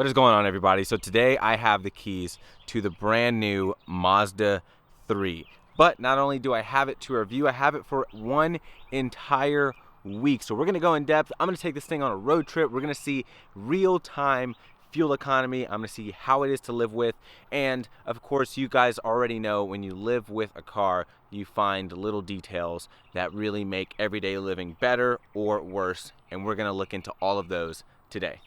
What is going on, everybody? So today I have the keys to the brand new Mazda 3. But not only do I have it to review, I have it for one entire week. So we're gonna go in depth. I'm gonna take this thing on a road trip. We're gonna see real-time fuel economy. I'm gonna see how it is to live with. And of course, you guys already know when you live with a car, you find little details that really make everyday living better or worse. And we're gonna look into all of those today.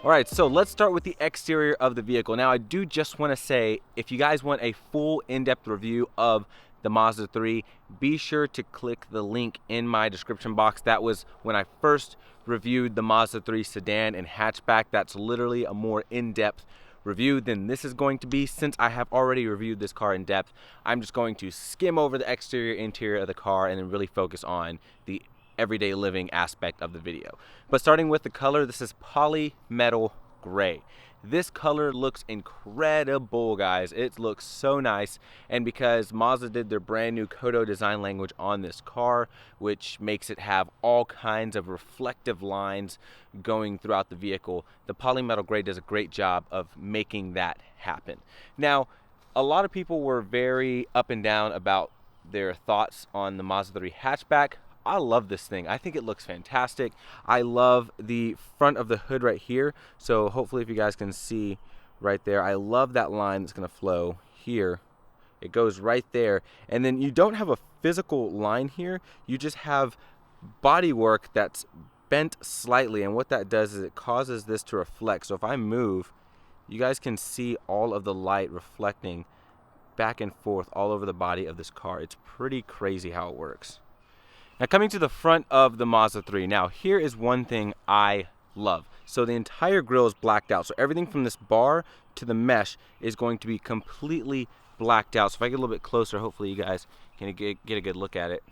All right, so let's start with the exterior of the vehicle. Now, I do just want to say, if you guys want a full in-depth review of the Mazda 3, be sure to click the link in my description box. That was when I first reviewed the Mazda 3 sedan and hatchback. That's literally a more in-depth review than this is going to be. Since I have already reviewed this car in depth, I'm just going to skim over the exterior, interior of the car and then really focus on the everyday living aspect of the video. But starting with the color, this is polymetal gray. This color looks incredible, guys. It looks so nice. And because Mazda did their brand new Kodo design language on this car, which makes it have all kinds of reflective lines going throughout the vehicle, the polymetal gray does a great job of making that happen. Now, a lot of people were very up and down about their thoughts on the Mazda 3 hatchback. I love this thing. I think it looks fantastic. I love the front of the hood right here. So hopefully if you guys can see right there, I love that line that's gonna flow here. It goes right there. And then you don't have a physical line here. You just have body work that's bent slightly. And what that does is it causes this to reflect. So if I move, you guys can see all of the light reflecting back and forth all over the body of this car. It's pretty crazy how it works. Now coming to the front of the Mazda 3. Now here is one thing I love. So the entire grille is blacked out. So everything from this bar to the mesh is going to be completely blacked out. So if I get a little bit closer, hopefully you guys can get a good look at it.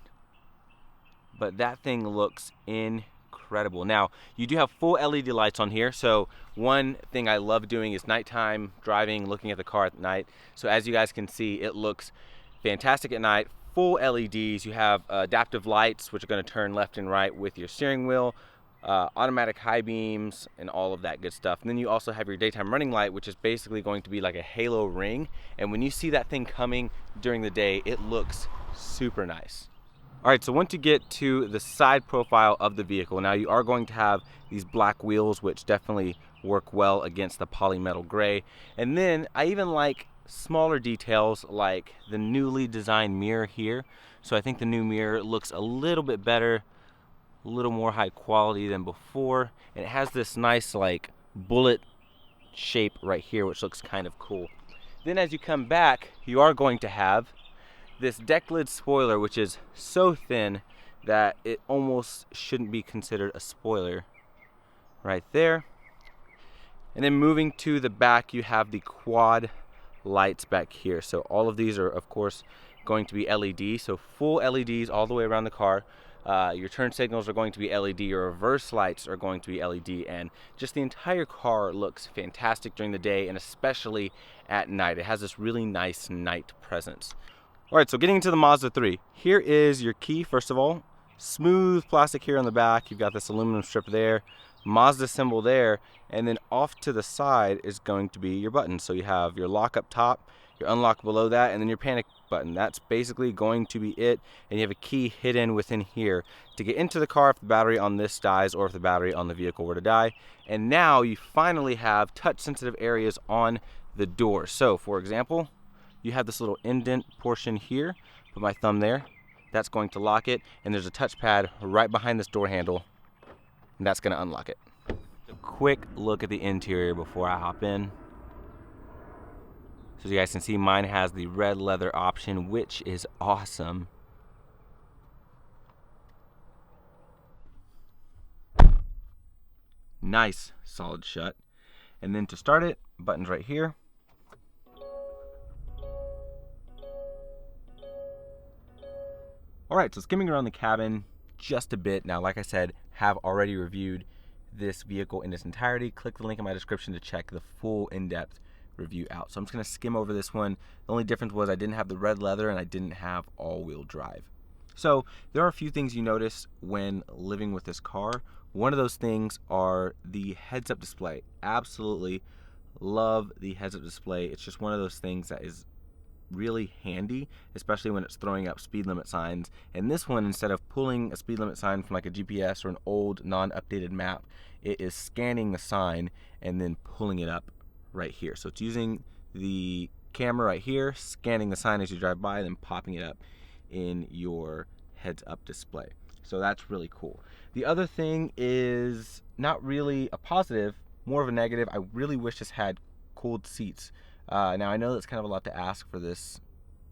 But that thing looks incredible. Now you do have full LED lights on here. So one thing I love doing is nighttime driving, looking at the car at night. So as you guys can see, it looks fantastic at night. Full LEDs. You have adaptive lights, which are going to turn left and right with your steering wheel, automatic high beams, and all of that good stuff. And then you also have your daytime running light, which is basically going to be like a halo ring. And when you see that thing coming during the day, it looks super nice. All right, so once you get to the side profile of the vehicle, now you are going to have these black wheels, which definitely work well against the polymetal gray. And then I even like smaller details like the newly designed mirror here. So I think the new mirror looks a little bit better, a little more high quality than before. And it has this nice like bullet shape right here, which looks kind of cool. Then as you come back, you are going to have this deck lid spoiler, which is so thin that it almost shouldn't be considered a spoiler right there. And then moving to the back, you have the quad lights back here. So all of these are of course going to be LED, so full LEDs all the way around the car. Your turn signals are going to be LED, your reverse lights are going to be LED, and just the entire car looks fantastic during the day and especially at night. It has this really nice night presence. All right, so getting into the Mazda 3, here is your key. First of all, smooth plastic here on the back. You've got this aluminum strip there, Mazda symbol there, and then off to the side is going to be your buttons. So you have your lock up top, your unlock below that, and then your panic button. That's basically going to be it. And you have a key hidden within here to get into the car if the battery on this dies or if the battery on the vehicle were to die. And now you finally have touch sensitive areas on the door. So for example, you have this little indent portion here. Put my thumb there. That's going to lock it. And there's a touchpad right behind this door handle, and that's going to unlock it. A quick look at the interior before I hop in. So as you guys can see, mine has the red leather option, which is awesome. Nice solid shut. And then to start it, buttons right here. All right, so skimming around the cabin just a bit. Now, like I said, have already reviewed this vehicle in its entirety. Click the link in my description to check the full in-depth review out. So I'm just gonna skim over this one. The only difference was I didn't have the red leather and I didn't have all-wheel drive. So there are a few things you notice when living with this car. One of those things are the heads-up display. Absolutely love the heads-up display. It's just one of those things that is really handy, especially when it's throwing up speed limit signs. And this one, instead of pulling a speed limit sign from like a GPS or an old non-updated map, it is scanning the sign and then pulling it up right here. So it's using the camera right here, scanning the sign as you drive by, and then popping it up in your heads-up display. So that's really cool. The other thing is not really a positive, more of a negative. I really wish this had cooled seats. Now I know that's kind of a lot to ask for this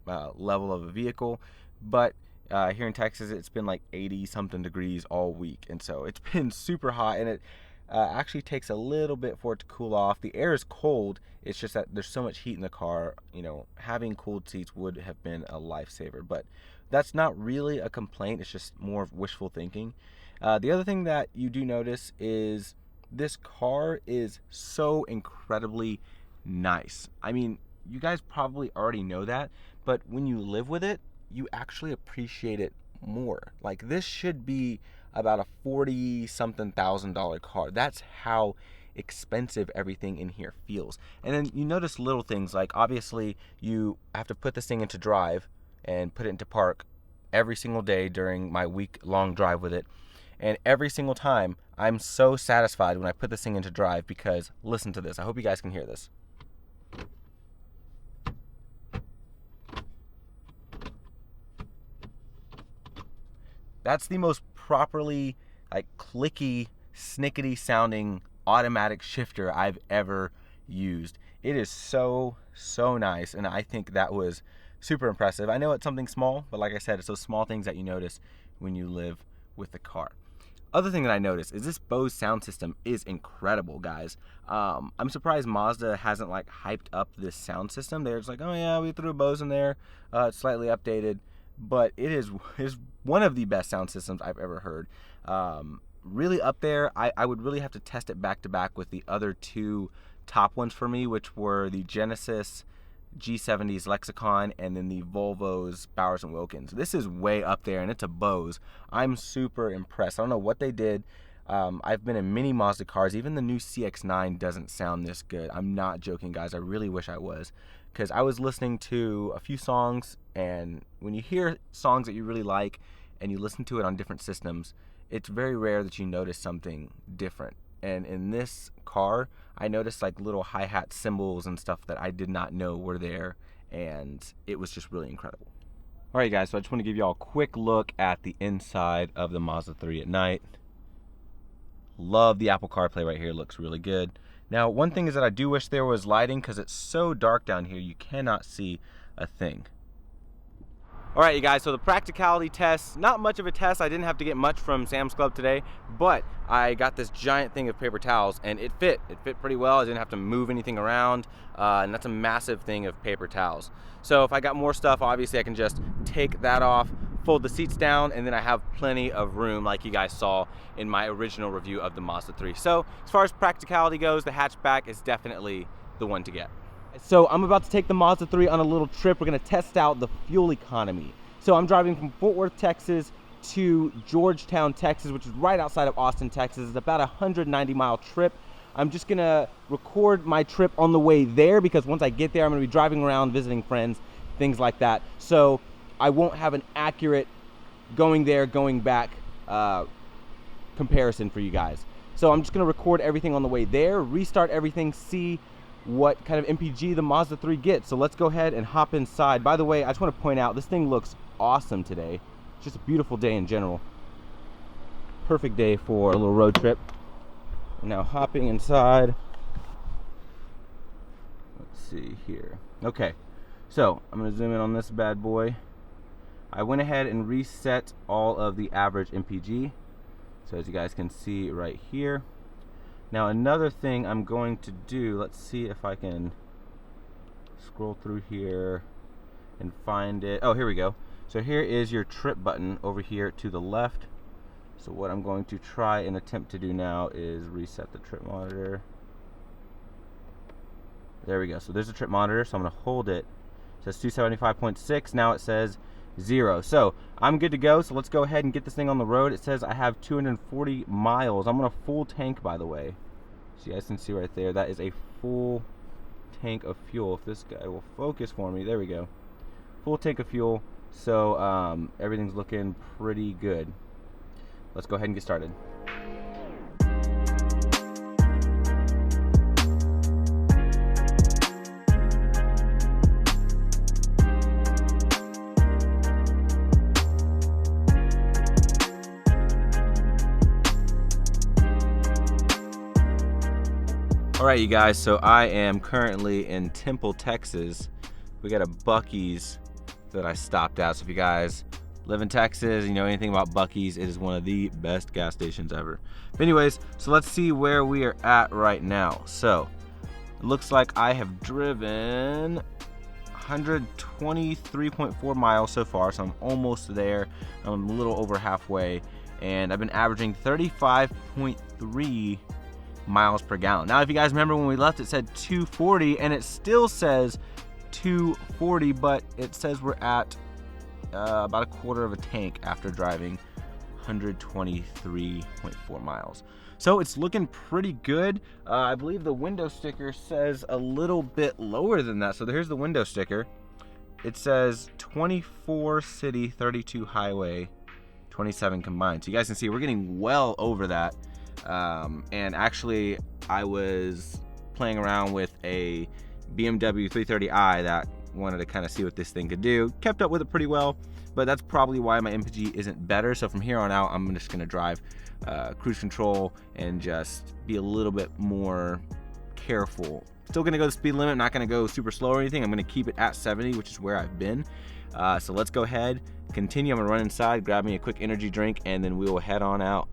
level of a vehicle, but here in Texas it's been like 80 something degrees all week, and so it's been super hot, and it actually takes a little bit for it to cool off. The air is cold, it's just that there's so much heat in the car. You know, having cooled seats would have been a lifesaver, but that's not really a complaint, it's just more of wishful thinking. The other thing that you do notice is this car is so incredibly nice. I mean, you guys probably already know that, but when you live with it, you actually appreciate it more. Like, this should be about a 40 something thousand dollar car. That's how expensive everything in here feels. And then you notice little things like, obviously you have to put this thing into drive and put it into park every single day during my week-long drive with it. And every single time I'm so satisfied when I put this thing into drive, because listen to this. I hope you guys can hear this. That's the most properly, like, clicky, snickety sounding automatic shifter I've ever used. It is so nice, and I think that was super impressive. I know it's something small, but like I said, it's those small things that you notice when you live with the car. Other thing that I noticed is this Bose sound system is incredible, guys. I'm surprised Mazda hasn't like hyped up this sound system. They're just like, oh yeah, we threw Bose in there, it's slightly updated, but it is one of the best sound systems I've ever heard. Really up there. I would really have to test it back to back with the other two top ones for me, which were the Genesis G70's Lexicon and then the Volvo's Bowers & Wilkins. This is way up there, and it's a Bose. I'm super impressed. I don't know what they did. I've been in many Mazda cars. Even the new CX-9 doesn't sound this good. I'm not joking, guys. I really wish I was, because I was listening to a few songs, and when you hear songs that you really like and you listen to it on different systems, it's very rare that you notice something different. And in this car, I noticed like little hi-hat cymbals and stuff that I did not know were there, and it was just really incredible. All right, guys, so I just want to give you all a quick look at the inside of the Mazda 3 at night. Love the Apple CarPlay right here, looks really good. Now, one thing is that I do wish there was lighting, because it's so dark down here, you cannot see a thing. All right, you guys, so the practicality test, not much of a test. I didn't have to get much from Sam's Club today, but I got this giant thing of paper towels, and it fit pretty well. I didn't have to move anything around, and that's a massive thing of paper towels. So if I got more stuff, obviously I can just take that off, fold the seats down, and then I have plenty of room, like you guys saw in my original review of the Mazda 3. So as far as practicality goes, the hatchback is definitely the one to get. So I'm about to take the Mazda 3 on a little trip. We're gonna test out the fuel economy. So I'm driving from Fort Worth, Texas to Georgetown, Texas, which is right outside of Austin, Texas. It's about a 190-mile trip. I'm just gonna record my trip on the way there, because once I get there, I'm gonna be driving around, visiting friends, things like that. So I won't have an accurate going there, going back comparison for you guys. So I'm just gonna record everything on the way there, restart everything, see what kind of MPG the Mazda 3 gets. So let's go ahead and hop inside. By the way, I just want to point out, this thing looks awesome today. It's just a beautiful day in general. Perfect day for a little road trip. We're now hopping inside. Let's see here. Okay, so I'm going to zoom in on this bad boy. I went ahead and reset all of the average MPG. So as you guys can see right here. Now another thing I'm going to do, let's see if I can scroll through here and find it. Oh, here we go. So here is your trip button over here to the left. So what I'm going to try and attempt to do now is reset the trip monitor. There we go. So there's a trip monitor. So I'm going to hold it. It says 275.6. Now it says 0. So I'm good to go. So let's go ahead and get this thing on the road. It says I have 240 miles. I'm on a full tank, by the way. So you guys can see right there. That is a full tank of fuel. If this guy will focus for me. There we go. Full tank of fuel. So everything's looking pretty good. Let's go ahead and get started. All right, you guys, so I am currently in Temple, Texas. We got a Buc-ee's that I stopped at. So if you guys live in Texas, you know anything about Buc-ee's, it is one of the best gas stations ever. But anyways, so let's see where we are at right now. So it looks like I have driven 123.4 miles so far, so I'm almost there. I'm a little over halfway, and I've been averaging 35.3 miles per gallon. Now, if you guys remember when we left, it said 240, and it still says 240, but it says we're at about a quarter of a tank after driving 123.4 miles. So it's looking pretty good. I believe the window sticker says a little bit lower than that. So here's the window sticker. It says 24 city, 32 highway, 27 combined. So you guys can see we're getting well over that. And actually I was playing around with a BMW 330i that wanted to kind of see what this thing could do. Kept up with it pretty well, but that's probably why my MPG isn't better. So from here on out, I'm just gonna drive cruise control and just be a little bit more careful. Still gonna go the speed limit, not gonna go super slow or anything. I'm gonna keep it at 70, which is where I've been. So let's go ahead, continue. I'm gonna run inside, grab me a quick energy drink, and then we will head on out.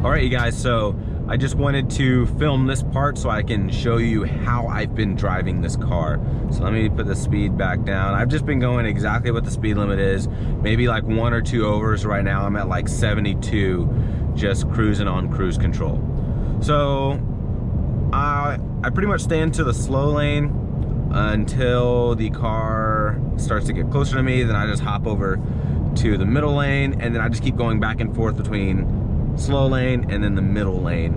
All right, you guys, so I just wanted to film this part so I can show you how I've been driving this car. So let me put the speed back down. I've just been going exactly what the speed limit is, maybe like 1 or 2 overs. Right now I'm at like 72, just cruising on cruise control. So I pretty much stay into the slow lane until the car starts to get closer to me. Then I just hop over to the middle lane, and then I just keep going back and forth between slow lane and then the middle lane,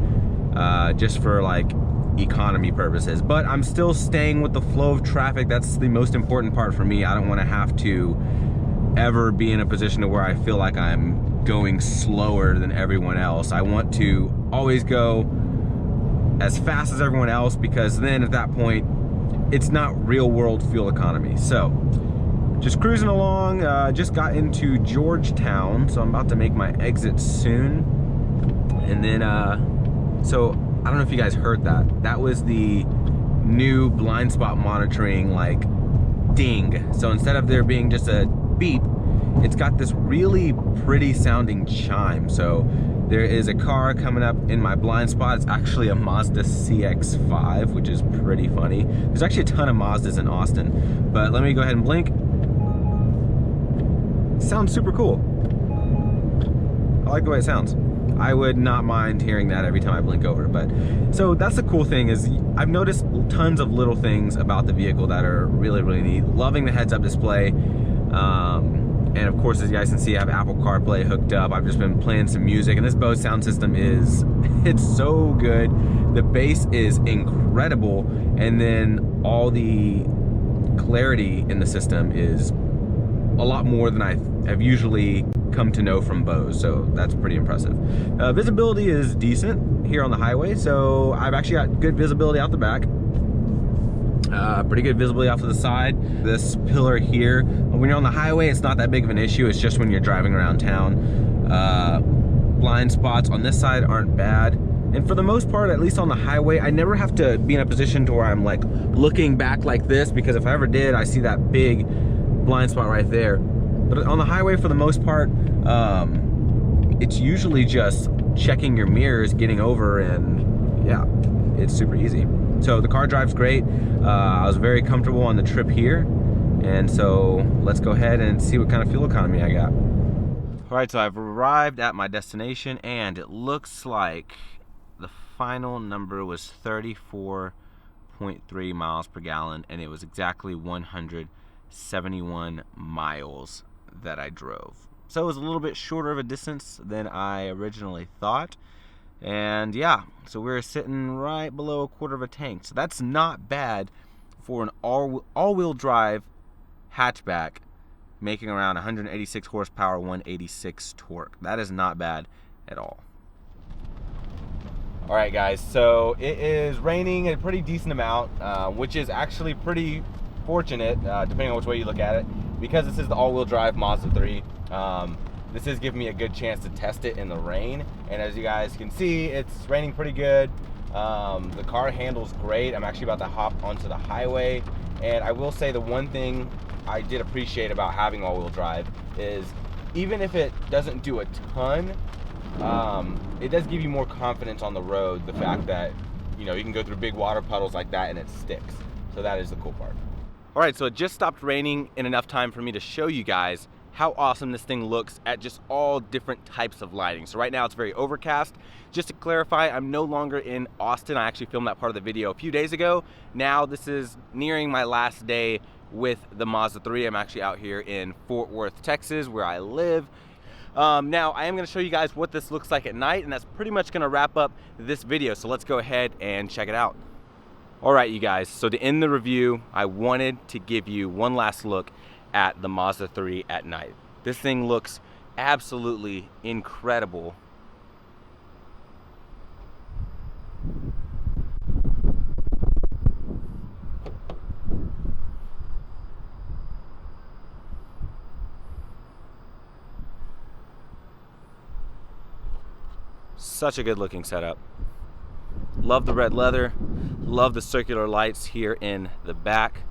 just for like economy purposes. But I'm still staying with the flow of traffic. That's the most important part for me. I don't want to have to ever be in a position to where I feel like I'm going slower than everyone else. I want to always go as fast as everyone else, because then at that point it's not real world fuel economy. So just cruising along, just got into Georgetown, so I'm about to make my exit soon. And then, so I don't know if you guys heard that. That was the new blind spot monitoring, like, ding. So instead of there being just a beep, it's got this really pretty sounding chime. So there is a car coming up in my blind spot. It's actually a Mazda CX-5, which is pretty funny. There's actually a ton of Mazdas in Austin. But let me go ahead and blink. Sounds super cool. I like the way it sounds. I would not mind hearing that every time I blink over. But so that's the cool thing, is I've noticed tons of little things about the vehicle that are really, really neat. Loving the heads-up display. And of course, as you guys can see, I have Apple CarPlay hooked up. I've just been playing some music, and this Bose sound system is, it's so good. The bass is incredible, and then all the clarity in the system is a lot more than I have usually come to know from Bose, so that's pretty impressive. Visibility is decent here on the highway, so I've actually got good visibility out the back. Pretty good visibility off to the side. This pillar here, when you're on the highway, it's not that big of an issue. It's just when you're driving around town. Blind spots on this side aren't bad. And for the most part, at least on the highway, I never have to be in a position to where I'm like looking back like this, because if I ever did, I see that big blind spot right there. But on the highway, for the most part, it's usually just checking your mirrors, getting over, and yeah, it's super easy. So the car drives great. I was very comfortable on the trip here, and so let's go ahead and see what kind of fuel economy I got. All right, so I've arrived at my destination, and it looks like the final number was 34.3 miles per gallon, and it was exactly 171 miles that I drove. So it was a little bit shorter of a distance than I originally thought. And yeah, so we're sitting right below a quarter of a tank. So that's not bad for an all-wheel drive hatchback, making around 186 horsepower, 186 torque. That is not bad at all. All right, guys, so it is raining a pretty decent amount, which is actually pretty fortunate, depending on which way you look at it, because this is the all-wheel drive Mazda 3. This is giving me a good chance to test it in the rain, and as you guys can see, it's raining pretty good. The car handles great. I'm actually about to hop onto the highway, and I will say the one thing I did appreciate about having all-wheel drive is, even if it doesn't do a ton, it does give you more confidence on the road, the fact that, you know, you can go through big water puddles like that and it sticks. So that is the cool part. All right, so it just stopped raining in enough time for me to show you guys how awesome this thing looks at just all different types of lighting. So right now it's very overcast. Just to clarify, I'm no longer in Austin. I actually filmed that part of the video a few days ago. Now this is nearing my last day with the Mazda 3. I'm actually out here in Fort Worth, Texas, where I live. Now I am going to show you guys what this looks like at night, and that's pretty much going to wrap up this video. So let's go ahead and check it out. All right, you guys, so to end the review, I wanted to give you one last look at the Mazda 3 at night. This thing looks absolutely incredible. Such a good looking setup. Love the red leather, love the circular lights here in the back.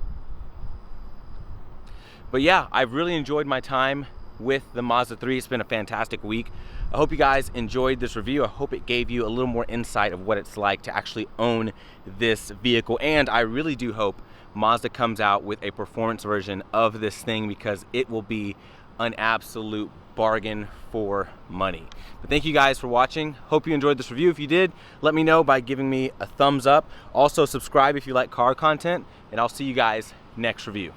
But yeah, I've really enjoyed my time with the Mazda 3. It's been a fantastic week. I hope you guys enjoyed this review. I hope it gave you a little more insight of what it's like to actually own this vehicle. And I really do hope Mazda comes out with a performance version of this thing, because it will be an absolute bargain for money. But thank you guys for watching. Hope you enjoyed this review. If you did, let me know by giving me a thumbs up. Also subscribe if you like car content, and I'll see you guys next review.